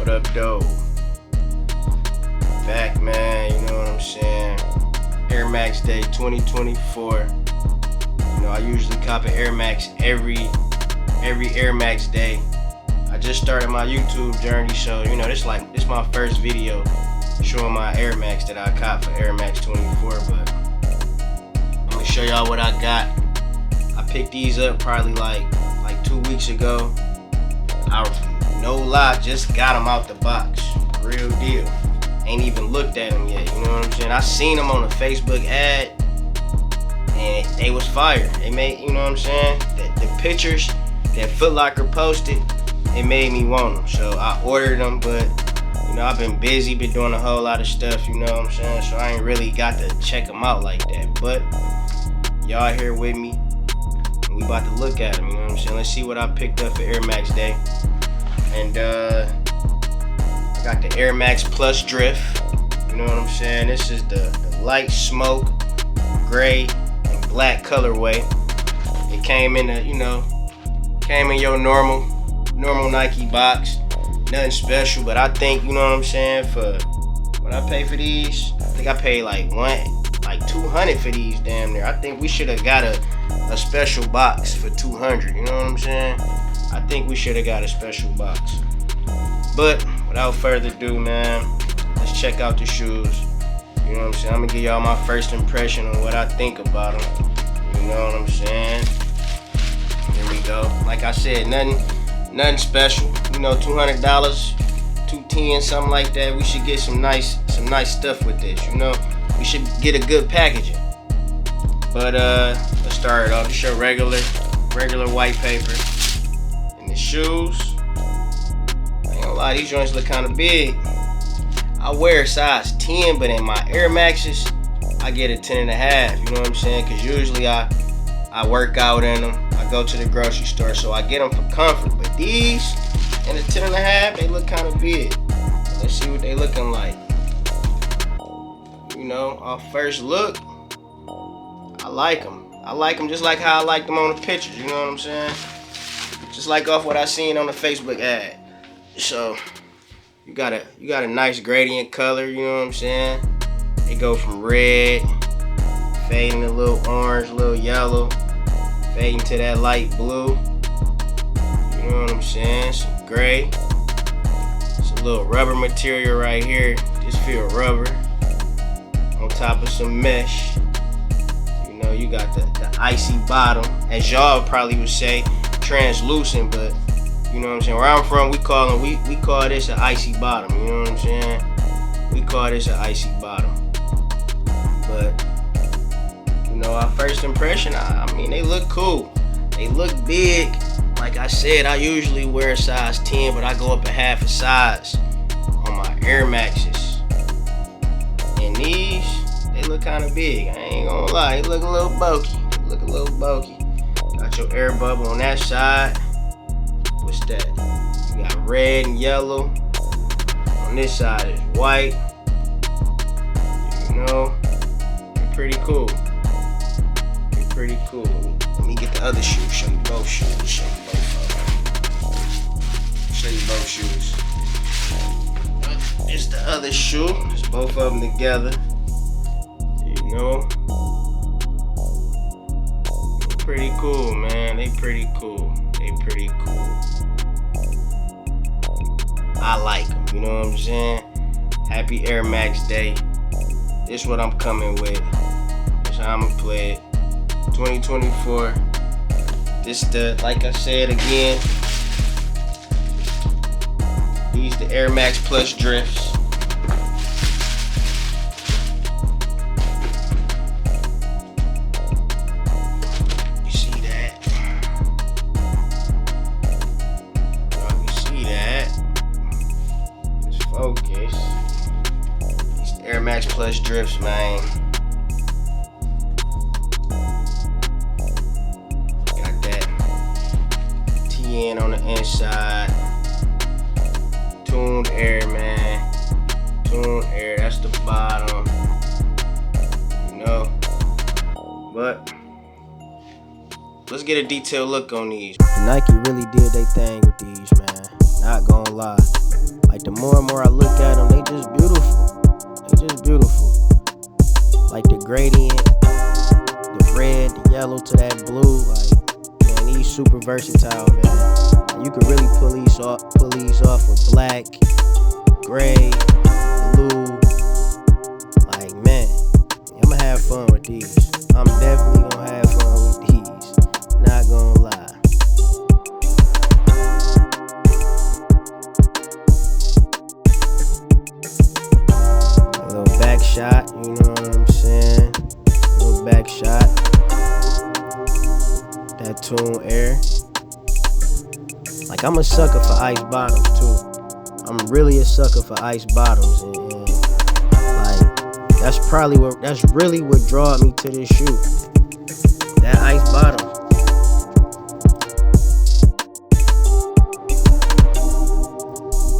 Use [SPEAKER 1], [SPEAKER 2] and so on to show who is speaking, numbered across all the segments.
[SPEAKER 1] What up, though? Back, man, you know what I'm saying? Air Max Day 2024. You know, I usually cop an Air Max every Air Max Day. I just started my YouTube journey, so you know, this my first video showing my Air Max that I cop for Air Max 24. But I'm gonna show y'all what I got. I picked these up probably like 2 weeks ago. No lie, just got them out the box. Real deal. Ain't even looked at them yet, you know what I'm saying? I seen them on a Facebook ad, and they was fire. They made, you know what I'm saying? The pictures that Foot Locker posted, it made me want them. So I ordered them, but you know, I've been busy, been doing a whole lot of stuff, you know what I'm saying? So I ain't really got to check them out like that. But y'all here with me, and we about to look at them, you know what I'm saying? Let's see what I picked up for Air Max Day. And I got the Air Max Plus Drift. You know what I'm saying? This is the light smoke, gray, and black colorway. It came in your normal Nike box. Nothing special, but I think, you know what I'm saying, for what I pay for these, I think I paid like $200 for these damn near. I think we should have got a special box for $200, you know what I'm saying? I think we should have got a special box. But without further ado, man, let's check out the shoes. You know what I'm saying? I'm gonna give y'all my first impression on what I think about them. You know what I'm saying? Here we go. Like I said, nothing special. You know, $200, $210, something like that. We should get some nice stuff with this. You know, we should get a good packaging. But let's start it off. Just your regular white paper. The shoes, I ain't gonna lie, these joints look kind of big. I wear a size 10, but in my Air Maxes, I get a 10.5. You know what I'm saying? Because usually I work out in them. I go to the grocery store, so I get them for comfort. But these and the 10.5, they look kind of big. Let's see what they looking like. You know, off first look, I like them. I like them just like how I like them on the pictures. You know what I'm saying? Just like off what I seen on the Facebook ad. So you got a nice gradient color, you know what I'm saying? They go from red, fading a little orange, a little yellow, fading to that light blue. You know what I'm saying? Some gray. It's a little rubber material right here. Just feel rubber. On top of some mesh. You know, you got the icy bottom, as y'all probably would say. Translucent, but you know what I'm saying, where I'm from, we call this an icy bottom. You know what I'm saying? We call this an icy bottom. But you know, our first impression, I mean, they look cool. They look big. Like I said, I usually wear a size 10, but I go up a half a size on my Air Maxes. And these, they look kind of big. I ain't gonna lie, they look a little bulky. Got your air bubble on that side. What's that? You got red and yellow. On this side is white. You know, they're pretty cool. Let me get the other shoe. Show you both shoes. Show you both shoes. It's the other shoe. It's both of them together. You know. Pretty cool, man. They pretty cool. I like them, you know what I'm saying? Happy Air Max Day. This is what I'm coming with. This is how I'm gonna play it. 2024. This like I said again, these the Air Max Plus Drifts. Focus. These Air Max Plus Drifts, man. Got that TN on the inside. Tuned air, man. Tuned air, that's the bottom. You know. But let's get a detailed look on these. Nike really did their thing with these, man. Not gonna lie. Like the more and more I look at them, they just beautiful. They just beautiful. Like the gradient, the red, the yellow to that blue. Like, man, these super versatile, man. You can really pull these off with black, gray, blue. Like, man, I'ma have fun with these. I'm definitely gonna have fun with these. Not gonna lie. A little back shot, you know what I'm saying? A little back shot. That Tune Air. Like, I'm a sucker for ice bottoms too. I'm really a sucker for ice bottoms, and like, that's really what drawed me to this shoe. That ice bottom.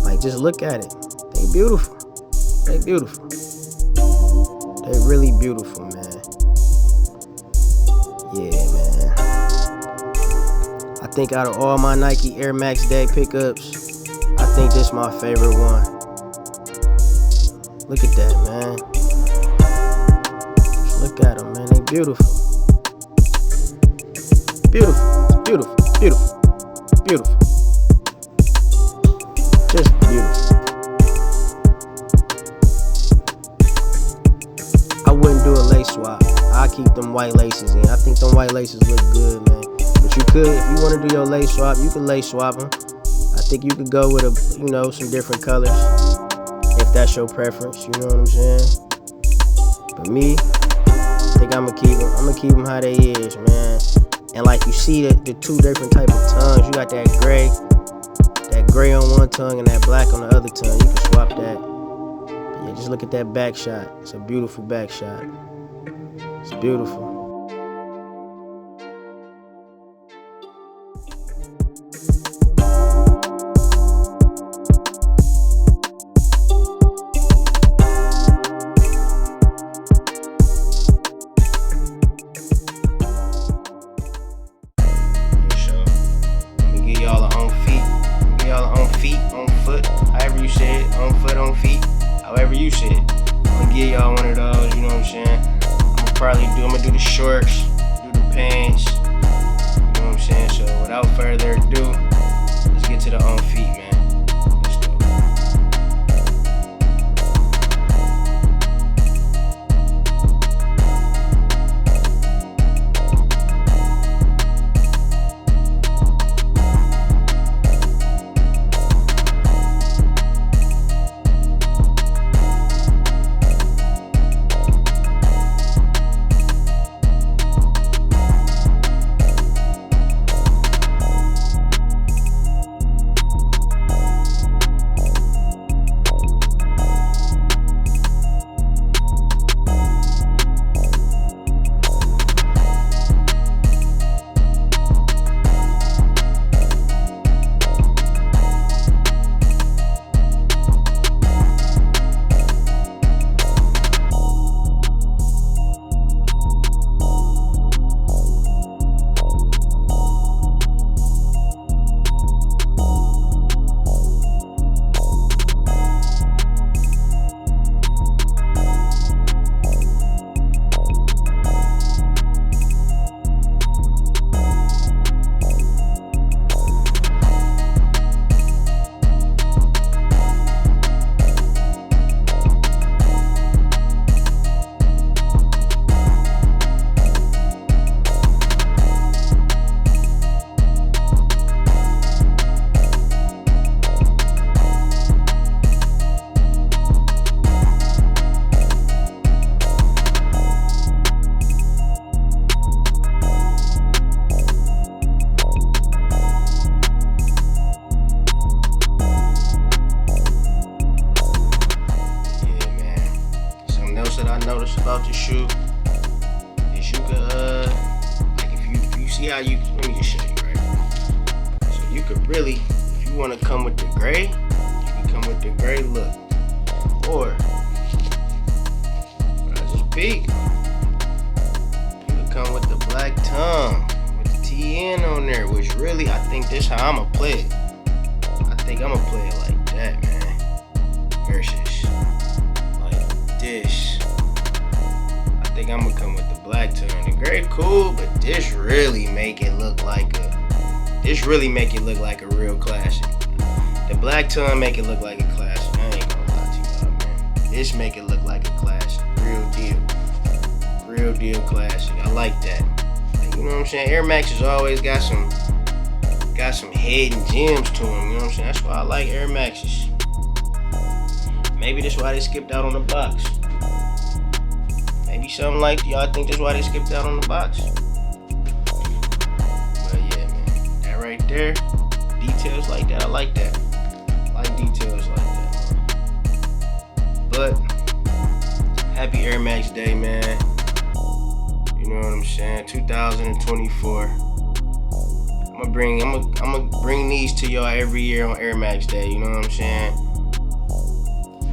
[SPEAKER 1] Like, just look at it. They beautiful. They beautiful. They really beautiful, man. Yeah, man. I think out of all my Nike Air Max Day pickups, I think this my favorite one. Look at that, man. Just look at them, man. They beautiful. Beautiful. Beautiful. Beautiful. Beautiful. Just beautiful. I wouldn't do a lace swap. I keep them white laces in. I think them white laces look good, man. But you could, if you want to do your lace swap, you could lace swap them. I think you could go with some different colors if that's your preference. You know what I'm saying? But me, I think I'm gonna keep them how they is, man. And like, you see the two different type of tongues. You got that gray on one tongue and that black on the other tongue. You can swap that. But yeah, just look at that back shot. It's a beautiful back shot. It's beautiful. However you say it. I'm gonna give y'all one of those, you know what I'm saying? I'm gonna do the shorts, do the pants, you know what I'm saying? So without further ado, let's get to the on feet, man. Let's go. notice about this shoe is you could like if you see how you, let me just show you right. So you could really, if you want to come with the gray, you can come with the gray look, or what I just peeked, you could come with the black tongue with the TN on there, which really I think this how I'ma play it. I think I'ma play it like that, man. versus like this. I think I'm gonna come with the black tone. The gray cool, but this really make it look like a real classic. The black tone make it look like a classic. I ain't gonna lie to y'all, man. This make it look like a classic. Real deal classic. I like that. Like, you know what I'm saying? Air Max's always got some hidden gems to them. You know what I'm saying? That's why I like Air Max's. Maybe that's why they skipped out on the box. Maybe something like y'all think that's why they skipped out on the box. But yeah, man, that right there, details like that, I like that. I like details like that, man. But happy Air Max Day, man. You know what I'm saying? 2024. I'm gonna bring these to y'all every year on Air Max Day. You know what I'm saying?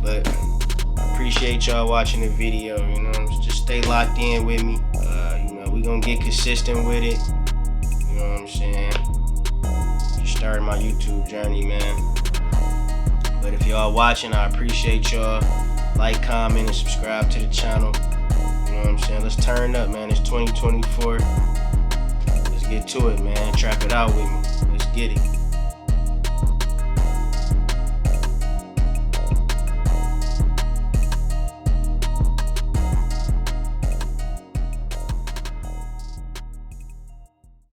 [SPEAKER 1] But I appreciate y'all watching the video. You know, just stay locked in with me. You know, we gonna get consistent with it. You know what I'm saying? Just starting my YouTube journey, man. But if y'all watching, I appreciate y'all. Like, comment, and subscribe to the channel. You know what I'm saying? Let's turn up, man. It's 2024. Let's get to it, man. Trap it out with me. Let's get it.